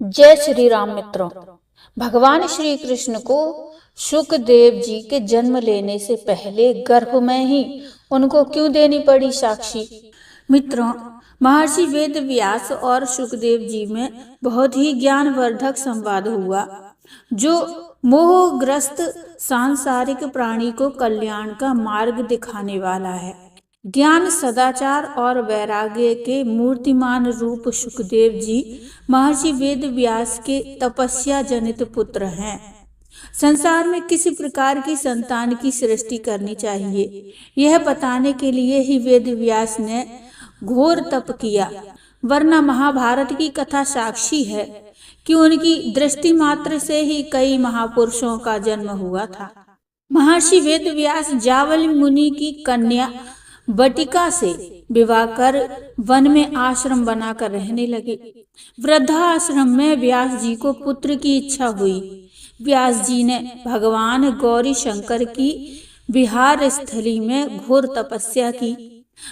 जय श्री राम मित्रों। भगवान श्री कृष्ण को शुकदेव जी के जन्म लेने से पहले गर्भ में ही उनको क्यों देनी पड़ी साक्षी। मित्रों, महर्षि वेद व्यास और शुकदेव जी में बहुत ही ज्ञानवर्धक संवाद हुआ, जो मोहग्रस्त सांसारिक प्राणी को कल्याण का मार्ग दिखाने वाला है। ज्ञान, सदाचार और वैराग्य के मूर्तिमान रूप शुकदेव जी महर्षि वेद व्यास के तपस्या जनित पुत्र हैं। संसार में किसी प्रकार की संतान की सृष्टि करनी चाहिए, यह बताने के लिए ही वेद व्यास ने घोर तप किया। वरना महाभारत की कथा साक्षी है कि उनकी दृष्टि मात्र से ही कई महापुरुषों का जन्म हुआ था। महर्षि वेद व्यास जावली मुनि की कन्या बटिका से विवाह कर वन में आश्रम बनाकर रहने लगे। वृद्धाश्रम में व्यास जी को पुत्र की इच्छा हुई। व्यास जी ने भगवान गौरी शंकर की विहार स्थली में घोर तपस्या की।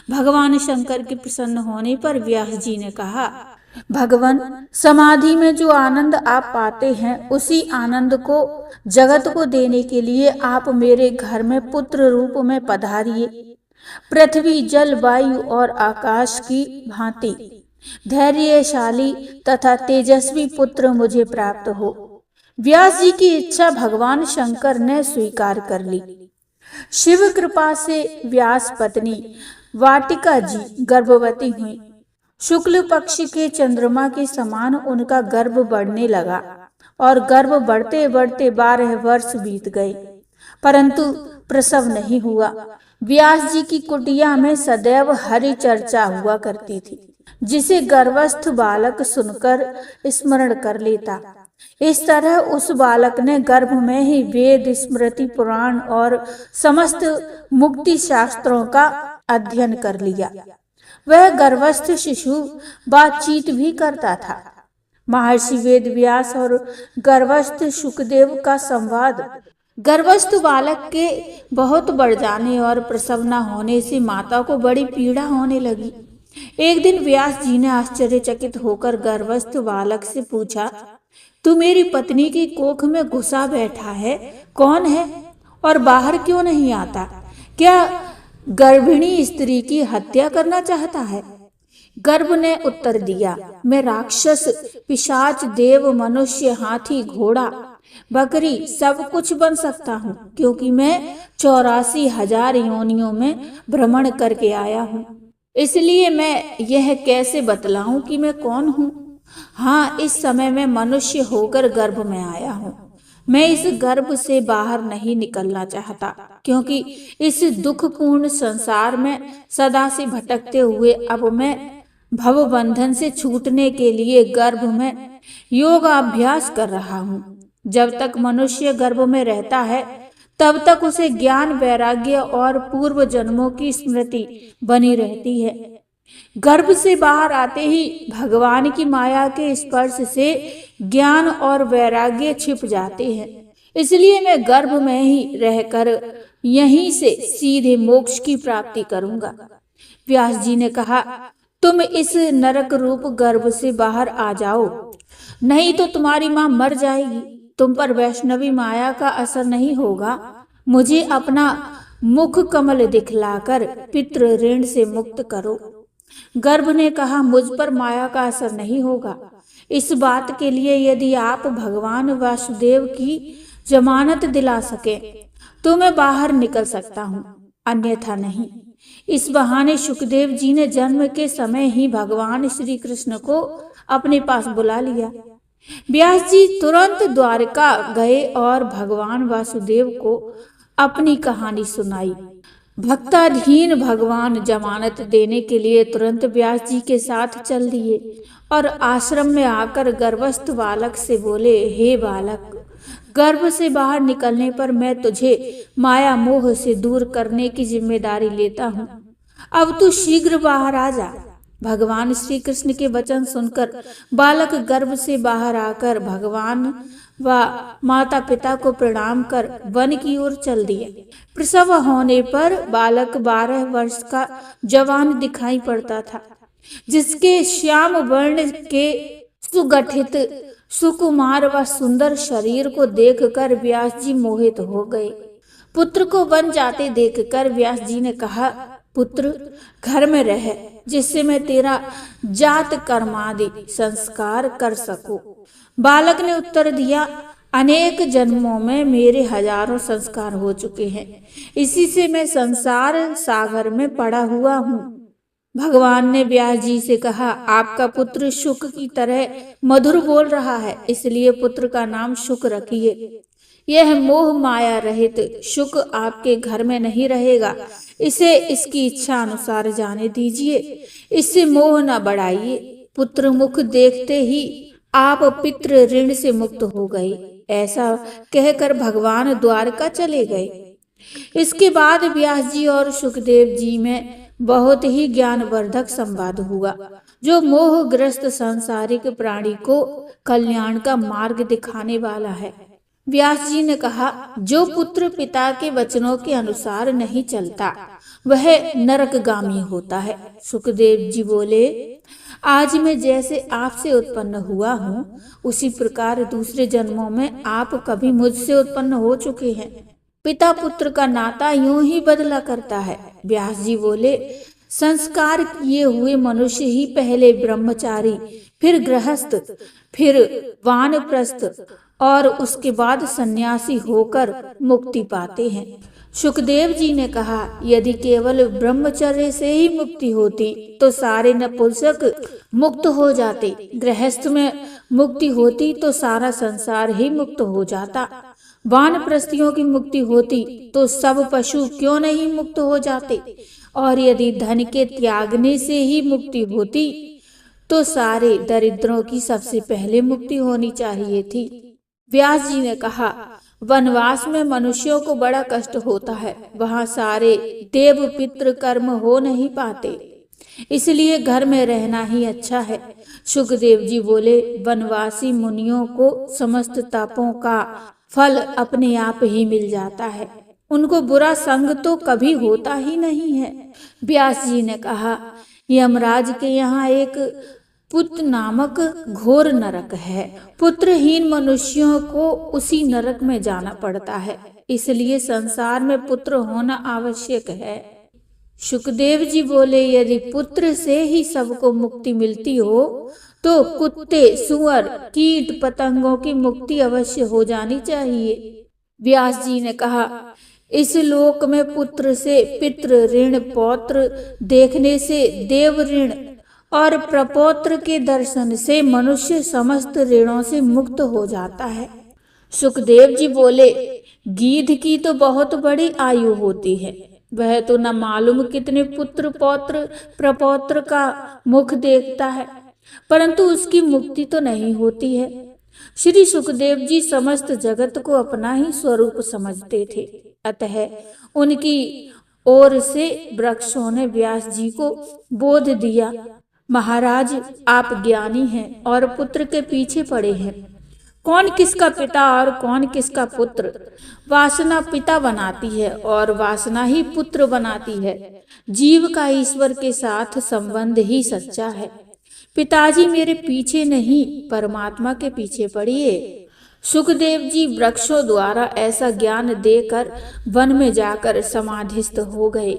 भगवान शंकर के प्रसन्न होने पर व्यास जी ने कहा, भगवान, समाधि में जो आनंद आप पाते हैं उसी आनंद को जगत को देने के लिए आप मेरे घर में पुत्र रूप में पधारिए। पृथ्वी, जल, वायु और आकाश की भांति धैर्यशाली तथा तेजस्वी पुत्र मुझे प्राप्त हो। व्यास जी की इच्छा भगवान शंकर ने स्वीकार कर ली। शिव कृपा से व्यास पत्नी वाटिका जी गर्भवती हुई। शुक्ल पक्ष के चंद्रमा के समान उनका गर्भ बढ़ने लगा और गर्भ बढ़ते बढ़ते 12 वर्ष बीत गए, परंतु प्रसव नहीं हुआ। व्यास जी की कुटिया में सदैव हरि चर्चा हुआ करती थी, जिसे गर्भस्थ बालक सुनकर स्मरण कर लेता। इस तरह उस बालक ने गर्भ में ही वेद, स्मृति, पुराण और समस्त मुक्ति शास्त्रों का अध्ययन कर लिया। वह गर्भस्थ शिशु बातचीत भी करता था। महर्षि वेद व्यास और गर्भस्थ शुकदेव का संवाद गर्भस्थ बालक के बहुत बढ़ जाने और प्रसव न होने से माता को बड़ी पीड़ा होने लगी। एक दिन व्यास जी ने आश्चर्यचकित होकर गर्भस्थ बालक से पूछा, तू मेरी पत्नी की कोख में घुसा बैठा है, कौन है और बाहर क्यों नहीं आता? क्या गर्भिणी स्त्री की हत्या करना चाहता है? गर्भ ने उत्तर दिया, मैं राक्षस, पिशाच, देव, मनुष्य, हाथी, घोड़ा, बकरी सब कुछ बन सकता हूँ, क्योंकि मैं 84,000 योनियों में भ्रमण करके आया हूँ। इसलिए मैं यह कैसे बतलाऊं कि मैं कौन हूँ? हाँ, इस समय मैं मनुष्य होकर गर्भ में आया हूँ। मैं इस गर्भ से बाहर नहीं निकलना चाहता, क्योंकि इस दुखपूर्ण संसार में सदा से भटकते हुए अब मैं भव बंधन से छूटने के लिए गर्भ में योगाभ्यास कर रहा हूँ। जब तक मनुष्य गर्भ में रहता है तब तक उसे ज्ञान, वैराग्य और पूर्व जन्मों की स्मृति बनी रहती है। गर्भ से बाहर आते ही भगवान की माया के स्पर्श से ज्ञान और वैराग्य छिप जाते हैं। इसलिए मैं गर्भ में ही रहकर यहीं से सीधे मोक्ष की प्राप्ति करूंगा। व्यास जी ने कहा, तुम इस नरक रूप गर्भ से बाहर आ जाओ, नहीं तो तुम्हारी मां मर जाएगी। तुम पर वैष्णवी माया का असर नहीं होगा। मुझे अपना मुख कमल दिखलाकर पितृ ऋण से मुक्त करो। गर्भ ने कहा, मुझ पर माया का असर नहीं होगा। इस बात के लिए यदि आप भगवान वासुदेव की जमानत दिला सके तो मैं बाहर निकल सकता हूँ, अन्यथा नहीं। इस बहाने शुकदेव जी ने जन्म के समय ही भगवान श्री कृष्ण को अपने पास बुला लिया। व्यास जी तुरंत द्वारका गए और भगवान वासुदेव को अपनी कहानी सुनाई। भक्ताधीन भगवान जमानत देने के लिए तुरंत व्यास जी के साथ चल दिए और आश्रम में आकर गर्भस्थ बालक से बोले, हे बालक, गर्भ से बाहर निकलने पर मैं तुझे माया मोह से दूर करने की जिम्मेदारी लेता हूँ। अब तू शीघ्र बाहर आ जा। भगवान श्री कृष्ण के वचन सुनकर बालक गर्भ से बाहर आकर भगवान व माता पिता को प्रणाम कर वन की ओर चल दिए। प्रसव होने पर बालक 12 वर्ष का जवान दिखाई पड़ता था, जिसके श्याम वर्ण के सुगठित सुकुमार व सुंदर शरीर को देखकर व्यास जी मोहित हो गए। पुत्र को वन जाते देखकर व्यास जी ने कहा, पुत्र घर में रह, जिससे मैं तेरा जात कर्मादि संस्कार कर सकूं। बालक ने उत्तर दिया, अनेक जन्मों में मेरे हजारों संस्कार हो चुके हैं, इसी से मैं संसार सागर में पड़ा हुआ हूँ। भगवान ने व्यास जी से कहा, आपका पुत्र शुक की तरह मधुर बोल रहा है, इसलिए पुत्र का नाम शुक रखिए। यह मोह माया रहित शुक आपके घर में नहीं रहेगा, इसे इसकी इच्छा अनुसार जाने दीजिए, इससे मोह न बढ़ाइए। पुत्र मुख देखते ही आप पितृ ऋण से मुक्त हो गए। ऐसा कहकर भगवान द्वारका चले गए। इसके बाद व्यास जी और सुखदेव जी में बहुत ही ज्ञानवर्धक संवाद हुआ, जो मोहग्रस्त सांसारिक प्राणी को कल्याण का मार्ग दिखाने वाला है। व्यास जी ने कहा, जो पुत्र पिता के वचनों के अनुसार नहीं चलता वह नरकगामी होता है। सुखदेव जी बोले, आज मैं जैसे आपसे उत्पन्न हुआ हूँ, उसी प्रकार दूसरे जन्मों में आप कभी मुझसे उत्पन्न हो चुके हैं। पिता पुत्र का नाता यूं ही बदला करता है। व्यास जी बोले, संस्कार किए हुए मनुष्य ही पहले ब्रह्मचारी, फिर गृहस्थ, फिर वानप्रस्थ और उसके बाद सन्यासी होकर मुक्ति पाते हैं। सुखदेव जी ने कहा, यदि केवल ब्रह्मचर्य से ही मुक्ति होती तो सारे नपुंसक मुक्त हो जाते, गृहस्थ में मुक्ति होती तो सारा संसार ही मुक्त हो जाता, वानप्रस्थियों की मुक्ति होती तो सब पशु क्यों नहीं मुक्त हो जाते, और यदि धन के त्यागने से ही मुक्ति होती तो सारे दरिद्रों की सबसे पहले मुक्ति होनी चाहिए थी। व्यास जी ने कहा, वनवास में मनुष्यों को बड़ा कष्ट होता है, वहां सारे देव पितृ कर्म हो नहीं पाते, इसलिए घर में रहना ही अच्छा है। सुखदेव जी बोले, वनवासी मुनियों को समस्त तपों का फल अपने आप ही मिल जाता है, उनको बुरा संग तो कभी होता ही नहीं है। व्यास जी ने कहा, यमराज के यहाँ एक पुत्र नामक घोर नरक है, पुत्रहीन मनुष्यों को उसी नरक में जाना पड़ता है, इसलिए संसार में पुत्र होना आवश्यक है। सुखदेव जी बोले, यदि पुत्र से ही सबको मुक्ति मिलती हो तो कुत्ते, सुअर, कीट पतंगों की मुक्ति अवश्य हो जानी चाहिए। व्यास जी ने कहा, इस लोक में पुत्र से पितृ ऋण, पौत्र देखने से देव ऋण और प्रपौत्र के दर्शन से मनुष्य समस्त ऋणों से मुक्त हो जाता है। सुखदेव जी बोले, गीध की तो बहुत बड़ी आयु होती है, वह तो न मालूम कितने पुत्र पौत्र प्रपौत्र का मुख देखता है, परंतु उसकी मुक्ति तो नहीं होती है। श्री सुखदेव जी समस्त जगत को अपना ही स्वरूप समझते थे, अतः उनकी ओर से वृक्षों ने व्यास जी को बोध दिया, महाराज आप ज्ञानी हैं और पुत्र के पीछे पड़े हैं, कौन किसका पिता और कौन किसका पुत्र, वासना पिता बनाती है और वासना ही पुत्र बनाती है। जीव का ईश्वर के साथ संबंध ही सच्चा है। पिताजी मेरे पीछे नहीं, परमात्मा के पीछे पड़िए। सुखदेव जी वृक्षों द्वारा ऐसा ज्ञान देकर वन में जाकर समाधिस्थ हो गए।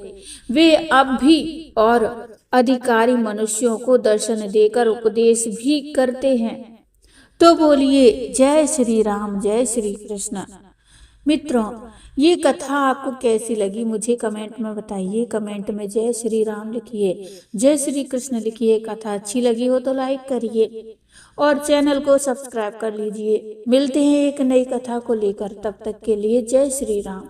वे अब भी और अधिकारी मनुष्यों को दर्शन देकर उपदेश भी करते हैं। तो बोलिए जय श्री राम, जय श्री कृष्ण। मित्रों, ये कथा आपको कैसी लगी मुझे कमेंट में बताइए। कमेंट में जय श्री राम लिखिए, जय श्री कृष्ण लिखिए। कथा अच्छी लगी हो तो लाइक करिए और चैनल को सब्सक्राइब कर लीजिए। मिलते हैं एक नई कथा को लेकर, तब तक के लिए जय श्री राम।